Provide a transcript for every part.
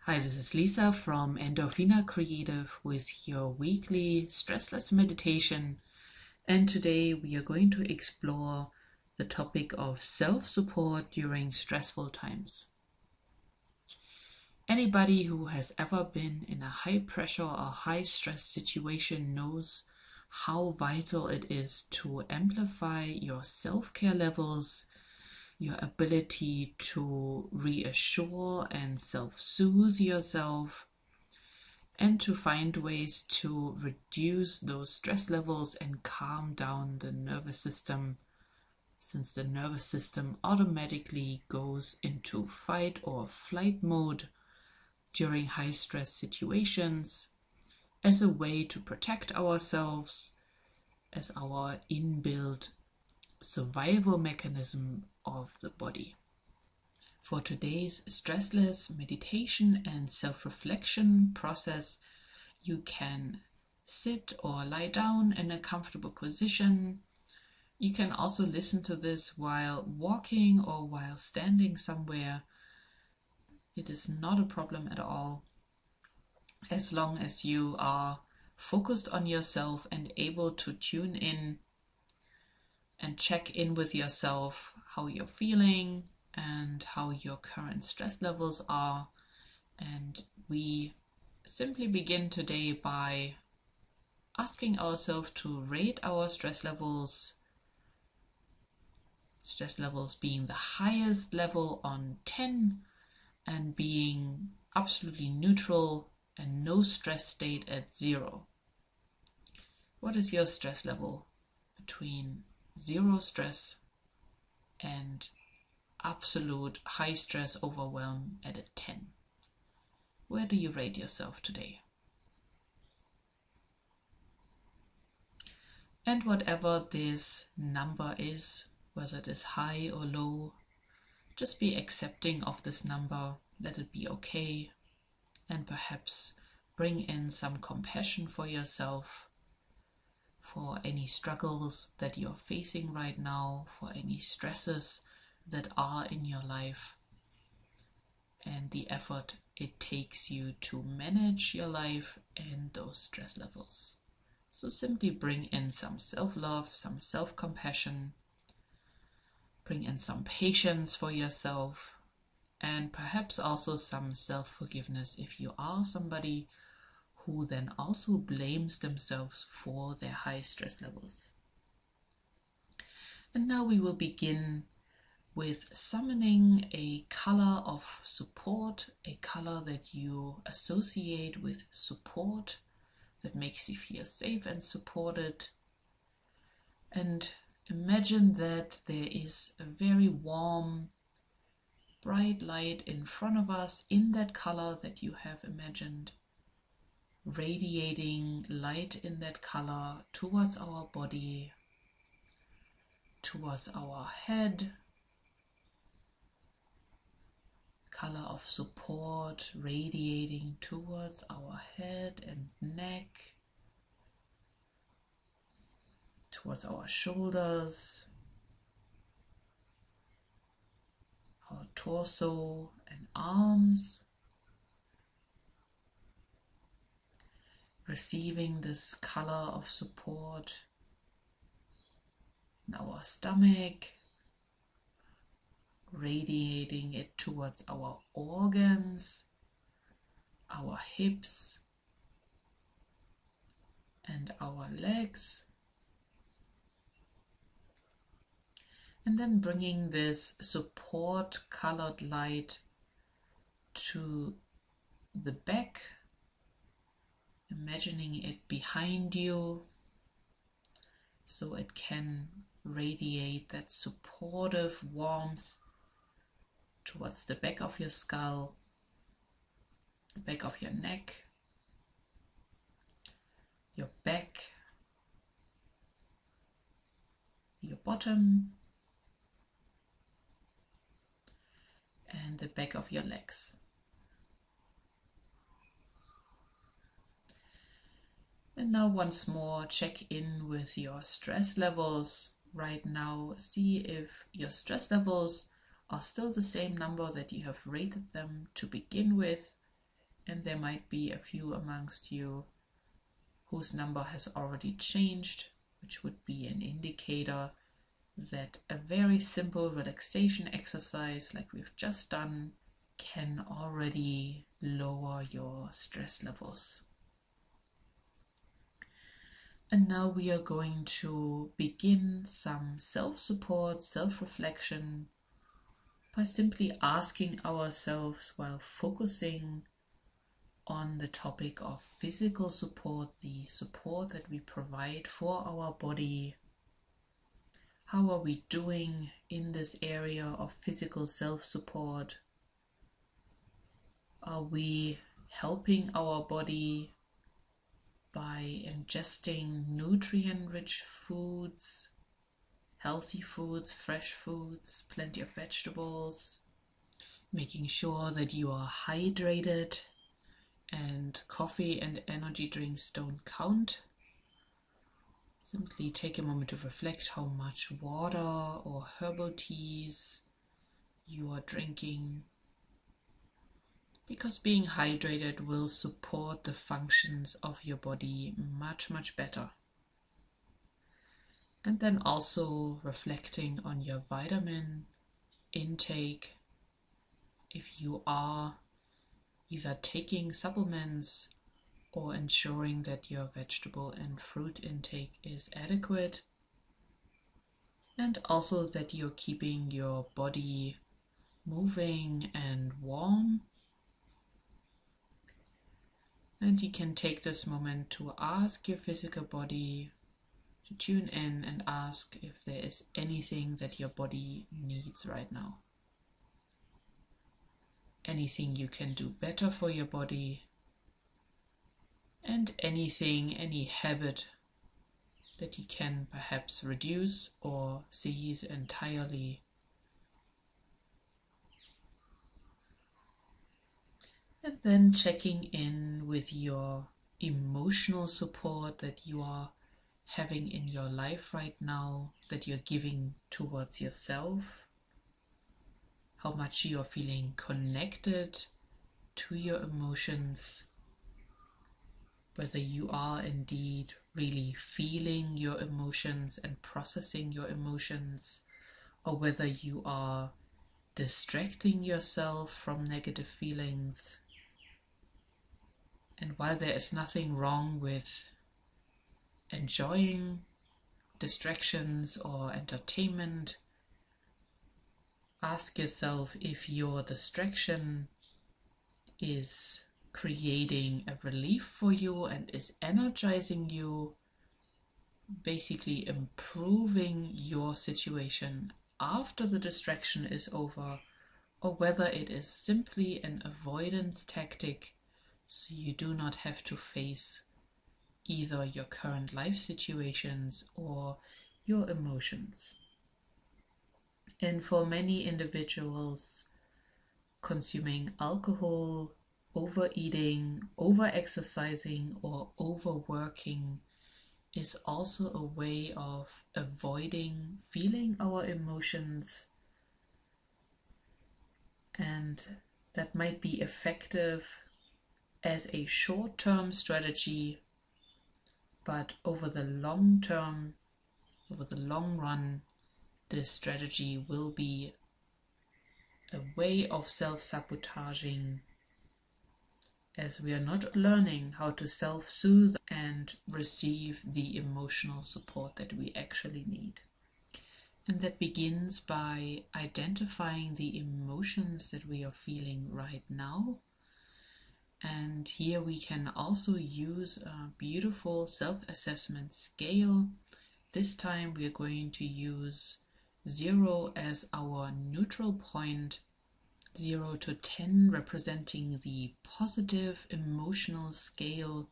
Hi, this is Lisa from Endorphina Creative with your weekly stressless meditation. And today we are going to explore the topic of self-support during stressful times. Anybody who has ever been in a high pressure or high stress situation knows how vital it is to amplify your self-care levels, your ability to reassure and self-soothe yourself, and to find ways to reduce those stress levels and calm down the nervous system, since the nervous system automatically goes into fight or flight mode during high stress situations as a way to protect ourselves, as our inbuilt survival mechanism of the body. For today's stressless meditation and self-reflection process, you can sit or lie down in a comfortable position. You can also listen to this while walking or while standing somewhere. It is not a problem at all, as long as you are focused on yourself and able to tune in and check in with yourself, how you're feeling and how your current stress levels are. And we simply begin today by asking ourselves to rate our stress levels being the highest level on 10 and being absolutely neutral and no stress state at 0. What is your stress level between 0 stress and absolute high stress overwhelm at a 10? Where do you rate yourself today? And whatever this number is, whether it is high or low, just be accepting of this number, let it be okay, and perhaps bring in some compassion for yourself, for any struggles that you're facing right now, for any stresses that are in your life, and the effort it takes you to manage your life and those stress levels. So simply bring in some self-love, some self-compassion, bring in some patience for yourself, and perhaps also some self-forgiveness if you are somebody who then also blames themselves for their high stress levels. And now we will begin with summoning a color of support, a color that you associate with support, that makes you feel safe and supported. And imagine that there is a very warm, bright light in front of us in that color that you have imagined, radiating light in that color towards our body, towards our head. Color of support radiating towards our head and neck, towards our shoulders, our torso and arms, receiving this color of support in our stomach, radiating it towards our organs, our hips and our legs, and then bringing this support colored light to the back, imagining it behind you so it can radiate that supportive warmth towards the back of your skull, the back of your neck, your back, your bottom, and the back of your legs. And now once more, check in with your stress levels right now. See if your stress levels are still the same number that you have rated them to begin with. And there might be a few amongst you whose number has already changed, which would be an indicator that a very simple relaxation exercise like we've just done can already lower your stress levels. And now we are going to begin some self-support, self-reflection by simply asking ourselves, while focusing on the topic of physical support, the support that we provide for our body. How are we doing in this area of physical self-support? Are we helping our body by ingesting nutrient-rich foods, healthy foods, fresh foods, plenty of vegetables, making sure that you are hydrated and coffee and energy drinks don't count? Simply take a moment to reflect how much water or herbal teas you are drinking, because being hydrated will support the functions of your body much, much better. And then also reflecting on your vitamin intake. If you are either taking supplements or ensuring that your vegetable and fruit intake is adequate, and also that you're keeping your body moving and warm. And you can take this moment to ask your physical body to tune in and ask if there is anything that your body needs right now. Anything you can do better for your body, and any habit that you can perhaps reduce or cease entirely. And then checking in with your emotional support that you are having in your life right now, that you're giving towards yourself. How much you are feeling connected to your emotions. Whether you are indeed really feeling your emotions and processing your emotions, or whether you are distracting yourself from negative feelings. And while there is nothing wrong with enjoying distractions or entertainment, ask yourself if your distraction is creating a relief for you and is energizing you, basically improving your situation after the distraction is over, or whether it is simply an avoidance tactic so you do not have to face either your current life situations or your emotions. And for many individuals, consuming alcohol, overeating, over-exercising, or overworking is also a way of avoiding feeling our emotions, and that might be effective as a short-term strategy, but over the long term, over the long run, this strategy will be a way of self-sabotaging, as we are not learning how to self-soothe and receive the emotional support that we actually need. And that begins by identifying the emotions that we are feeling right now. And here we can also use a beautiful self-assessment scale. This time we are going to use 0 as our neutral point, 0 to 10 representing the positive emotional scale,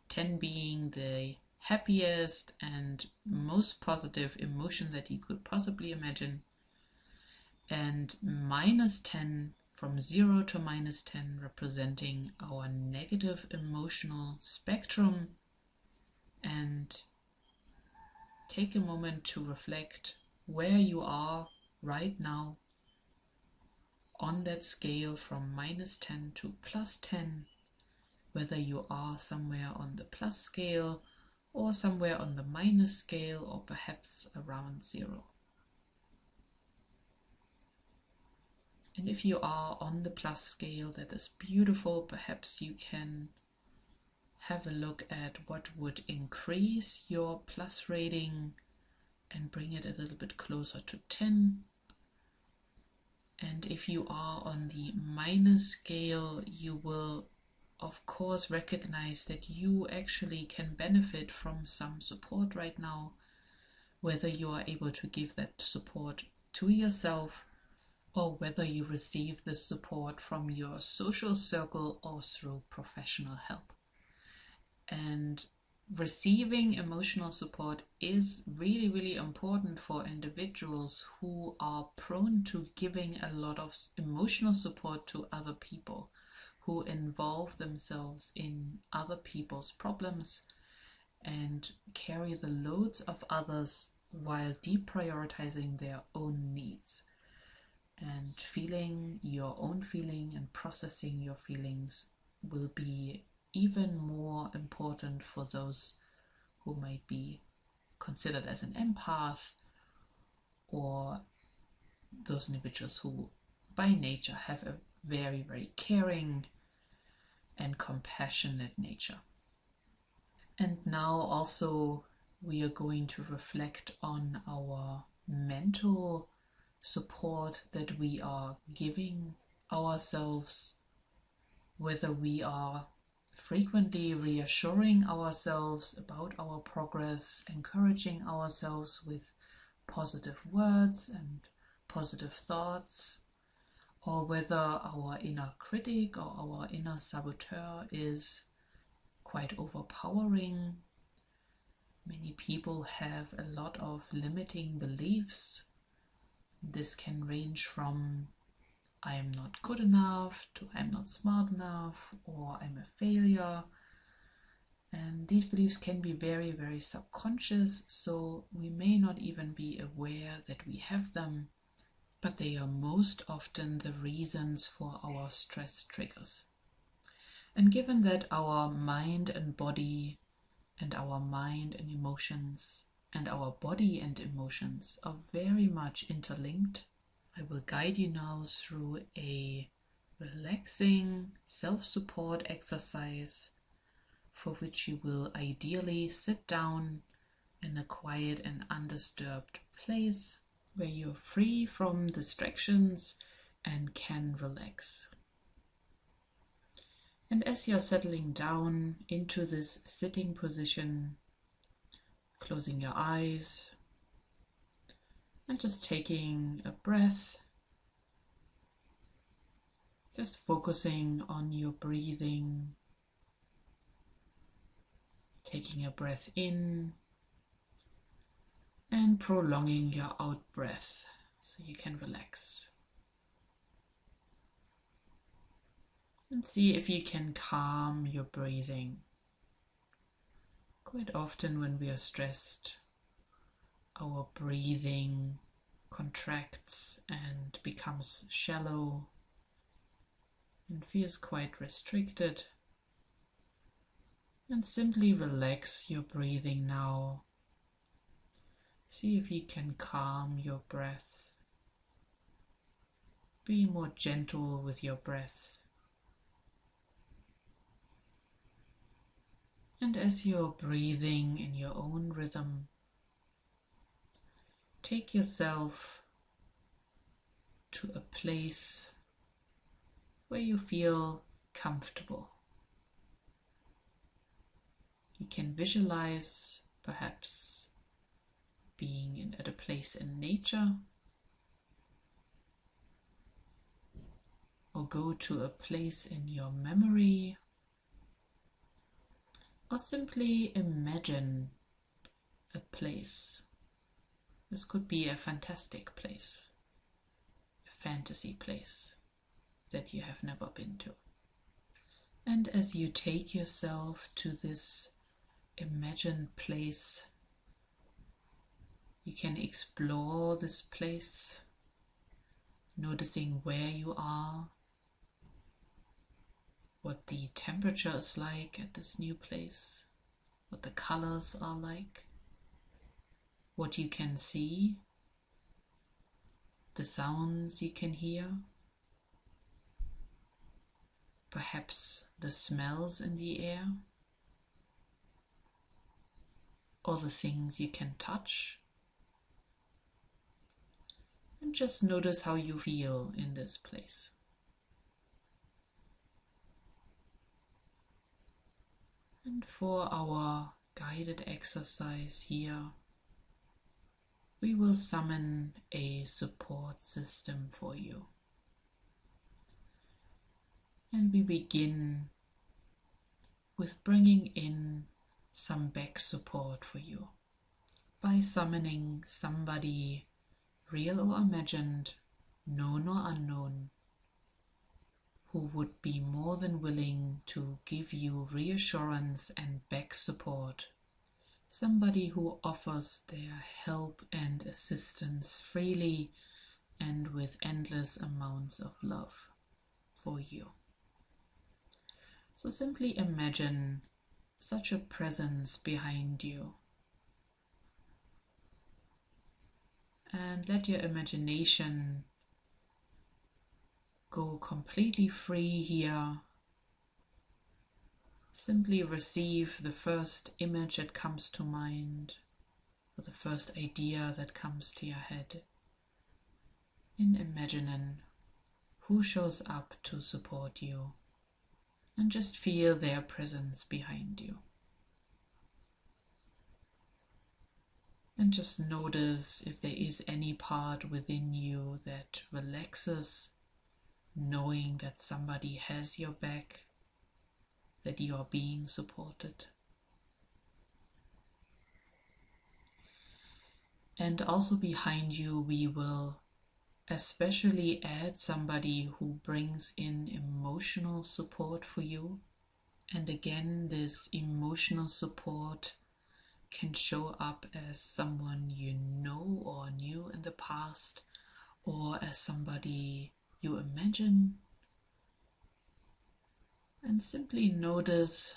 10 being the happiest and most positive emotion that you could possibly imagine, and -10 from 0 to -10 representing our negative emotional spectrum. And take a moment to reflect where you are right now on that scale from -10 to +10. whether you are somewhere on the plus scale or somewhere on the minus scale, or perhaps around 0. And if you are on the plus scale, that is beautiful. Perhaps you can have a look at what would increase your plus rating and bring it a little bit closer to 10. And if you are on the minus scale, you will of course recognize that you actually can benefit from some support right now, whether you are able to give that support to yourself or whether you receive this support from your social circle or through professional help. And receiving emotional support is really, really important for individuals who are prone to giving a lot of emotional support to other people, who involve themselves in other people's problems and carry the loads of others while deprioritizing their own needs. And feeling your own feeling and processing your feelings will be even more important for those who might be considered as an empath, or those individuals who by nature have a very, very caring and compassionate nature. And now also we are going to reflect on our mental support that we are giving ourselves, whether we are frequently reassuring ourselves about our progress, encouraging ourselves with positive words and positive thoughts, or whether our inner critic or our inner saboteur is quite overpowering. Many people have a lot of limiting beliefs. This can range from I am not good enough to I'm not smart enough, or I'm a failure. And these beliefs can be very, very subconscious, so we may not even be aware that we have them, but they are most often the reasons for our stress triggers. And given that our mind and body, and our mind and emotions, and our body and emotions are very much interlinked, I will guide you now through a relaxing self-support exercise for which you will ideally sit down in a quiet and undisturbed place where you're free from distractions and can relax. And as you're settling down into this sitting position, closing your eyes and just taking a breath, just focusing on your breathing, taking a breath in and prolonging your out breath so you can relax. And see if you can calm your breathing. Quite often when we are stressed, our breathing contracts and becomes shallow and feels quite restricted. And simply relax your breathing now. See if you can calm your breath. Be more gentle with your breath. And as you're breathing in your own rhythm, take yourself to a place where you feel comfortable. You can visualize perhaps being at a place in nature, or go to a place in your memory, or simply imagine a place. This could be a fantastic place, a fantasy place that you have never been to. And as you take yourself to this imagined place, you can explore this place, noticing where you are, what what the temperature is like at this new place, what the colors are like, what you can see, the sounds you can hear, perhaps the smells in the air, or the things you can touch. And just notice how you feel in this place. And for our guided exercise here, we will summon a support system for you. And we begin with bringing in some back support for you by summoning somebody, real or imagined, known or unknown, who would be more than willing to give you reassurance and back support. Somebody who offers their help and assistance freely and with endless amounts of love for you. So simply imagine such a presence behind you. And let your imagination go completely free here. Simply receive the first image that comes to mind, or the first idea that comes to your head, in imagining who shows up to support you, and just feel their presence behind you. And just notice if there is any part within you that relaxes, knowing that somebody has your back, that you are being supported. And also behind you, we will especially add somebody who brings in emotional support for you. And again, this emotional support can show up as someone you know or knew in the past, or as somebody you imagine. And simply notice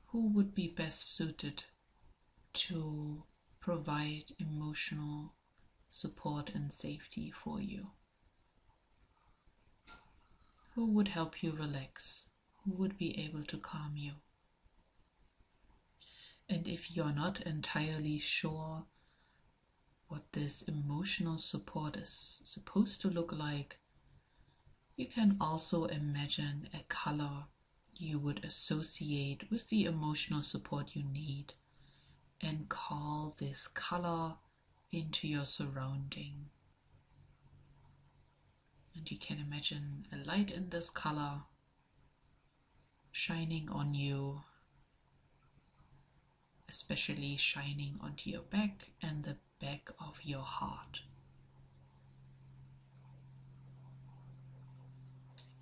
who would be best suited to provide emotional support and safety for you. Who would help you relax? Who would be able to calm you? And if you're not entirely sure what this emotional support is supposed to look like, you can also imagine a color you would associate with the emotional support you need and call this color into your surrounding. And you can imagine a light in this color shining on you, especially shining onto your back and the back of your heart.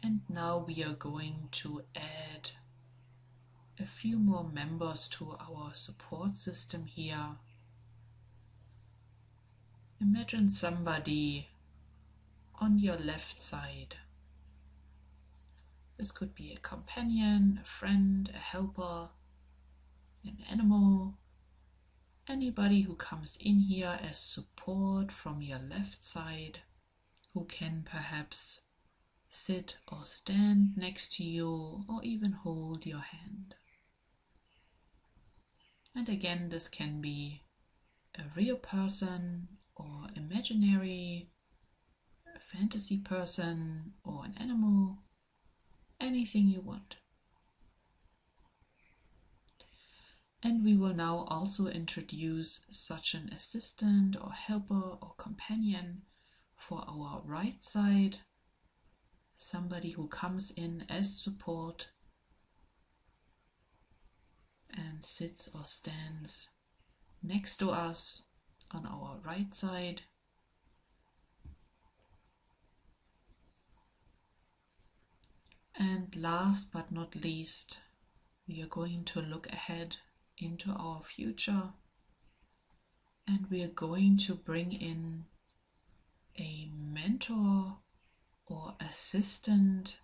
And now we are going to add a few more members to our support system here. Imagine somebody on your left side. This could be a companion, a friend, a helper, an animal, anybody who comes in here as support from your left side, who can perhaps sit or stand next to you or even hold your hand. And again, this can be a real person or imaginary, a fantasy person or an animal, anything you want. And we will now also introduce such an assistant or helper or companion for our right side, somebody who comes in as support and sits or stands next to us on our right side. And last but not least, we are going to look ahead into our future, and we are going to bring in a mentor or assistant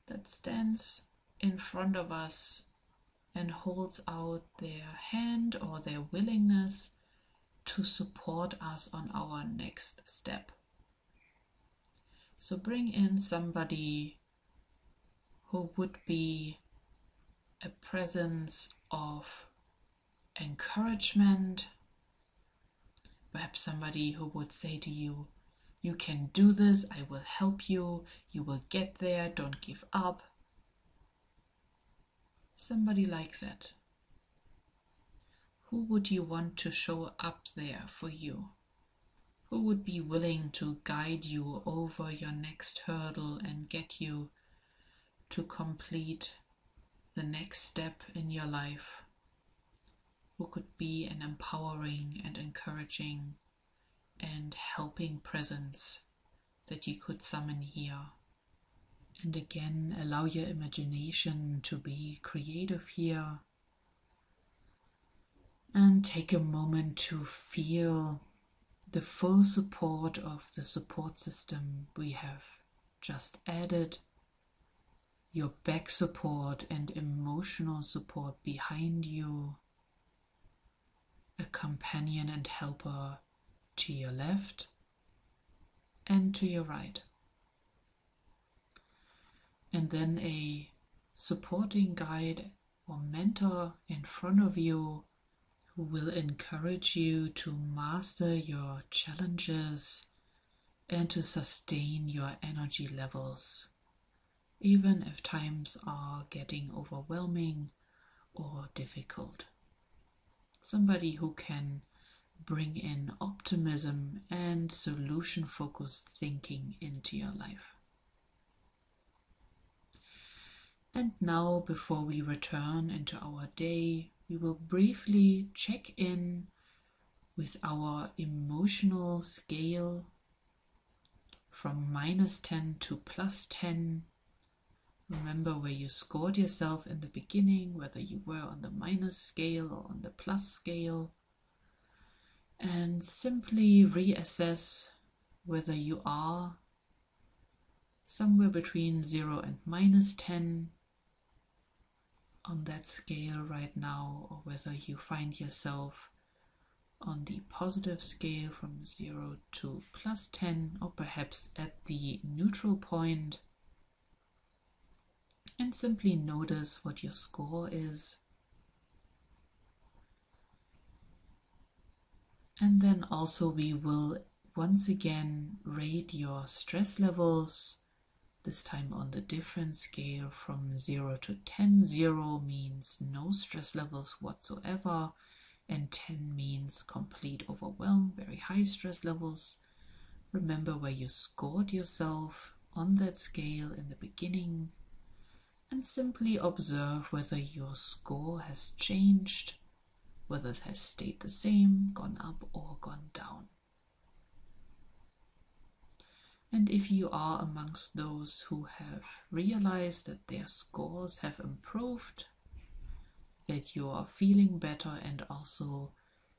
that stands in front of us and holds out their hand or their willingness to support us on our next step. So bring in somebody who would be a presence of encouragement, perhaps somebody who would say to you, "You can do this, I will help you, you will get there, don't give up." Somebody like that. Who would you want to show up there for you? Who would be willing to guide you over your next hurdle and get you to complete the next step in your life? Who could be an empowering and encouraging and helping presence that you could summon here? And again, allow your imagination to be creative here. And take a moment to feel the full support of the support system we have just added, your back support and emotional support behind you, a companion and helper to your left and to your right, and then a supporting guide or mentor in front of you who will encourage you to master your challenges and to sustain your energy levels, even if times are getting overwhelming or difficult. Somebody who can bring in optimism and solution-focused thinking into your life. And now, before we return into our day, we will briefly check in with our emotional scale from -10 to +10. Remember where you scored yourself in the beginning, whether you were on the minus scale or on the plus scale, and simply reassess whether you are somewhere between 0 and -10 on that scale right now, or whether you find yourself on the positive scale from 0 to +10, or perhaps at the neutral point, and simply notice what your score is. And then also we will once again rate your stress levels, this time on the different scale from 0 to 10. 0 means no stress levels whatsoever, and 10 means complete overwhelm, very high stress levels. Remember where you scored yourself on that scale in the beginning, and simply observe whether your score has changed, whether it has stayed the same, gone up, or gone down. And if you are amongst those who have realized that their scores have improved, that you are feeling better and also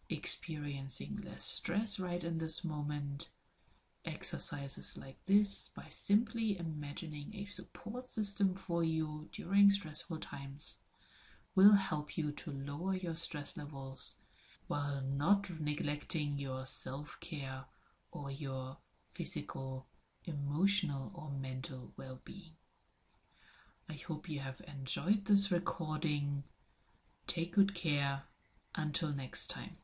experiencing less stress right in this moment, exercises like this, by simply imagining a support system for you during stressful times, will help you to lower your stress levels while not neglecting your self-care or your physical, emotional, or mental well-being. I hope you have enjoyed this recording. Take good care. Until next time.